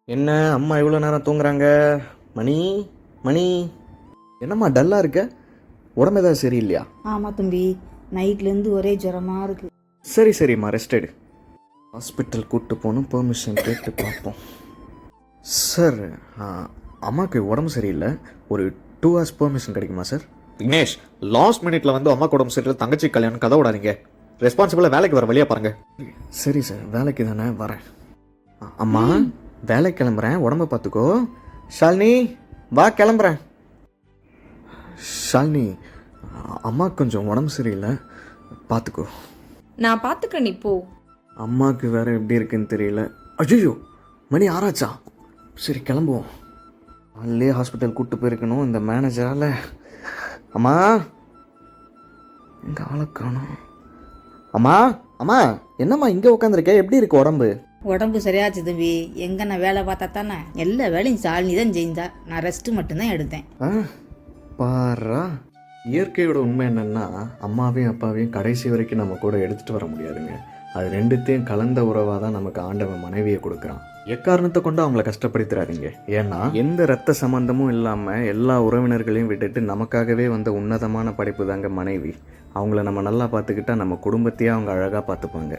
என்ன அம்மா இவ்வளோ நேரம் தூங்குறாங்க? மணி மணி என்னம்மா டல்லாக இருக்க? உடம்பு ஏதாவது சரியில்லையா? ஆமாம் தம்பி, நைட்லேருந்து ஒரே ஜுரமாக இருக்குது. சரிம்மா ரெஸ்ட் எடு. ஹாஸ்பிட்டல் கூப்பிட்டு போகணும், பெர்மிஷன் கேட்டு பார்ப்போம். சார், அம்மாவுக்கு உடம்பு சரியில்லை, ஒரு 2 hours பெர்மிஷன் கிடைக்குமா சார்? விக்னேஷ், லாஸ்ட் மினிட்ல வந்து அம்மாவுக்கு உடம்பு சரியில்லை, தங்கச்சி கல்யாணம் கதை விடாதீங்க. ரெஸ்பான்சிபிளாக வேலைக்கு வர வழியாக பாருங்க. சரி சார், வேலைக்கு தானே வரேன். அம்மா வேலைக்கு கிளம்புறேன், உடம்ப பார்த்துக்கோ. ஷாலினி வா, கிளம்புறேன். ஷாலினி, அம்மாவுக்கு கொஞ்சம் உடம்பு சரியில்லை, பார்த்துக்கோ. நான் பார்த்துக்கிறேன், நீ போ. அம்மாவுக்கு வேற எப்படி இருக்குன்னு தெரியல. ஐயோ, மணி 6 ஆச்சா? சரி கிளம்புவோம். அல்லே ஹாஸ்பிட்டல் கூப்பிட்டு போயிருக்கணும் இந்த மேனேஜரால். அம்மா எங்க ஆளை காணோம். அம்மா அம்மா என்னம்மா இங்கே உட்காந்துருக்க? எப்படி இருக்கு உடம்பு? உடம்பு சரியாச்சு தம்பி. எங்கே நான் வேலை பார்த்தா தானே எல்லா வேலையும் சாலினி தான் செஞ்சா, நான் ரெஸ்ட்டு மட்டும்தான் எடுத்தேன். பாரா, இயற்கையோட உண்மை என்னன்னா, அம்மாவையும் அப்பாவையும் கடைசி வரைக்கும் நம்ம கூட எடுத்துகிட்டு வர முடியாதுங்க. அது ரெண்டுத்தையும் கலந்த உறவாக தான் நமக்கு ஆண்டவன் மனைவியை கொடுக்குறான். எக்காரணத்தை கொண்டு அவங்கள கஷ்டப்படுத்துறாதீங்க. ஏன்னா எந்த ரத்த சம்பந்தமும் இல்லாமல் எல்லா உறவினர்களையும் விட்டுட்டு நமக்காகவே வந்த உன்னதமான படைப்பு தாங்க மனைவி. அவங்கள நம்ம நல்லா பார்த்துக்கிட்டா நம்ம குடும்பத்தையே அவங்க அழகாக பார்த்துப்பாங்க.